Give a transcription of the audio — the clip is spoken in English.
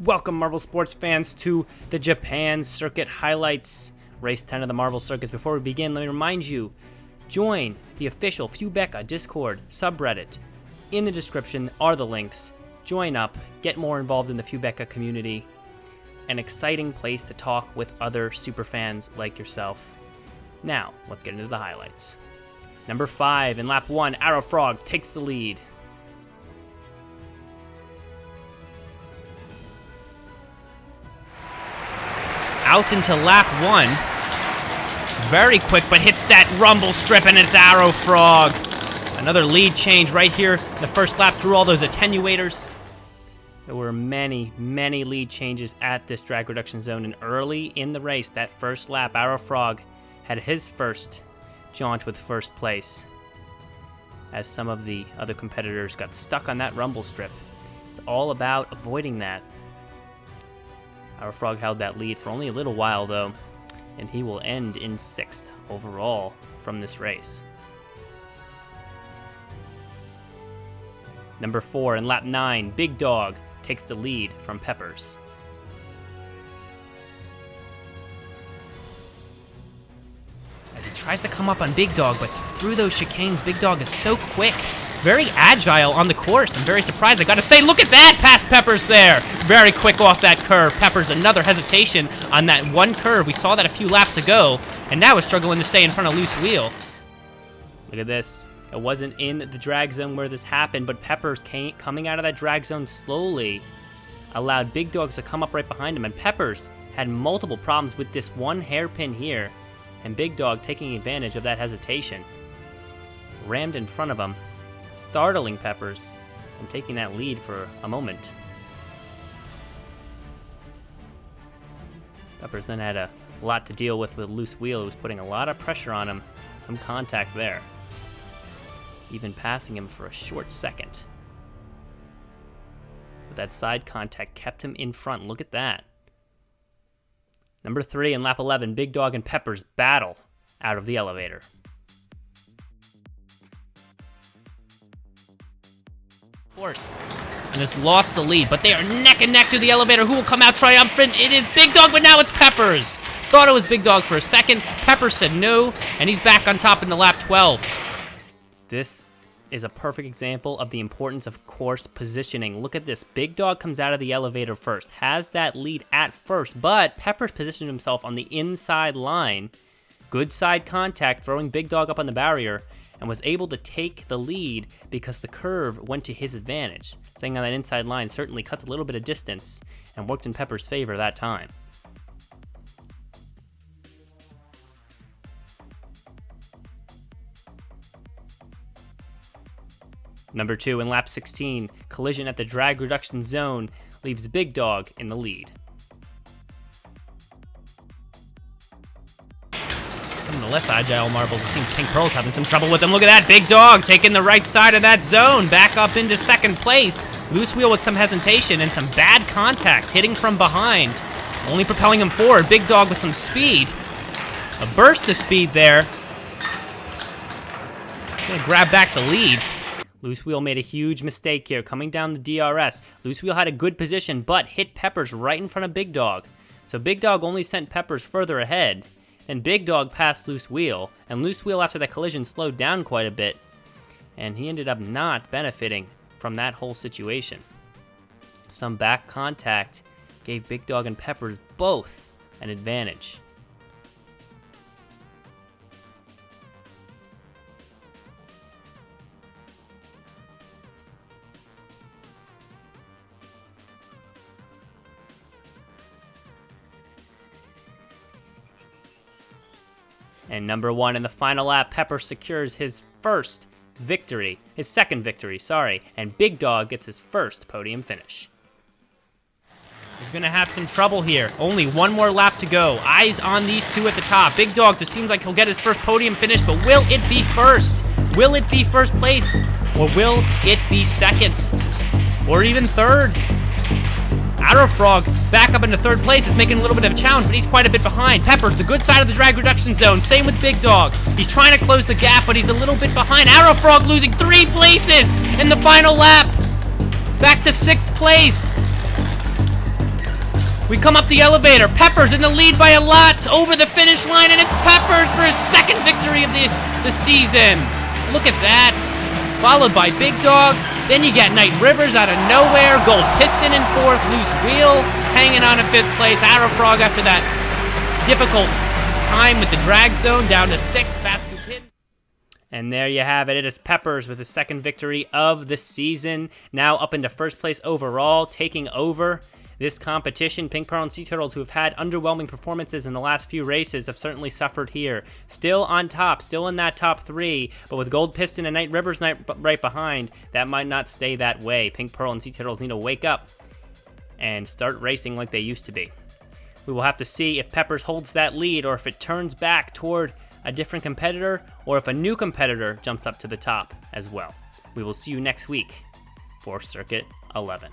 Welcome, Marble Sports fans, to the Japan Circuit highlights. Race 10 of the Marble Circuits. Before we begin, let me remind you, join the official Fubeca Discord subreddit. In the description are the links. Join up, get more involved in the Fubeca community. An exciting place to talk with other superfans like yourself. Now, let's get into the highlights. Number 5, in lap 1, Arrow Frog takes the lead. Out into lap 1. Very quick, but hits that rumble strip, and it's Arrow Frog. Another lead change right here. The first lap through all those attenuators. There were many lead changes at this drag reduction zone, and early in the race, that first lap, Arrow Frog had his first jaunt with first place, as some of the other competitors got stuck on that rumble strip. It's all about avoiding that. Arrow Frog held that lead for only a little while, though, and he will end in 6th overall from this race. Number 4, in lap 9, Big Dog takes the lead from Peppers. As he tries to come up on Big Dog, but through those chicanes, Big Dog is so quick. Very agile on the course. I'm very surprised. I gotta say, look at that! Past Peppers there! Very quick off that curve. Peppers, another hesitation on that one curve. We saw that a few laps ago, and now is struggling to stay in front of Loose Wheel. Look at this. It wasn't in the drag zone where this happened, but Peppers coming out of that drag zone slowly allowed Big Dogs to come up right behind him, and Peppers had multiple problems with this one hairpin here, and Big Dog taking advantage of that hesitation. Rammed in front of him, startling Peppers and taking that lead for a moment. Peppers then had a lot to deal with Loose Wheel, who was putting a lot of pressure on him. Some contact there. Even passing him for a short second. But that side contact kept him in front. Look at that. Number 3, in lap 11, Big Dog and Peppers battle out of the elevator. Course, and has lost the lead, but they are neck and neck through the elevator. Who will come out triumphant? It is Big Dog, but now it's Peppers. Thought it was Big Dog for a second. Peppers said no, and he's back on top in the lap 12. This is a perfect example of the importance of course positioning. Look at this. Big Dog comes out of the elevator first, has that lead at first, but Peppers positioned himself on the inside line. Good side contact, throwing Big Dog up on the barrier, and was able to take the lead because the curve went to his advantage. Staying on that inside line certainly cuts a little bit of distance and worked in Peppers' favor that time. Number 2, in lap 16, collision at the drag reduction zone leaves Big Dog in the lead. Some of the less agile marbles, it seems Pink Pearl's having some trouble with them. Look at that, Big Dog taking the right side of that zone, back up into 2nd place. Loose Wheel with some hesitation and some bad contact, hitting from behind, only propelling him forward. Big Dog with some speed, a burst of speed there. Gonna grab back the lead. Loose Wheel made a huge mistake here, coming down the DRS. Loose Wheel had a good position, but hit Peppers right in front of Big Dog. So Big Dog only sent Peppers further ahead. And Big Dog passed Loose Wheel, and Loose Wheel after that collision slowed down quite a bit, and he ended up not benefiting from that whole situation. Some back contact gave Big Dog and Peppers both an advantage. And number 1 in the final lap, Pepper secures his second victory, and Big Dog gets his first podium finish. He's gonna have some trouble here. Only one more lap to go. Eyes on these two at the top. Big Dog just seems like he'll get his first podium finish, but will it be first? Will it be first place? Or will it be second? Or even third? Arrow Frog back up into 3rd place is making a little bit of a challenge, but he's quite a bit behind. Peppers, the good side of the drag reduction zone. Same with Big Dog. He's trying to close the gap, but he's a little bit behind. Arrow Frog losing 3 places in the final lap. Back to 6th place. We come up the elevator. Peppers in the lead by a lot over the finish line, and it's Peppers for his second victory of the season. Look at that. Followed by Big Dog. Then you get Knight Rivers out of nowhere. Gold Piston in fourth. Loose Wheel hanging on in fifth place. Arrow Frog after that difficult time with the drag zone down to sixth. Fast Coupe Hidden. And there you have it. It is Peppers with his second victory of the season. Now up into first place overall, taking over this competition. Pink Pearl and Sea Turtles, who have had underwhelming performances in the last few races, have certainly suffered here. Still on top, still in that top three, but with Gold Piston and Knight Rivers right behind, that might not stay that way. Pink Pearl and Sea Turtles need to wake up and start racing like they used to be. We will have to see if Peppers holds that lead, or if it turns back toward a different competitor, or if a new competitor jumps up to the top as well. We will see you next week for Circuit 11.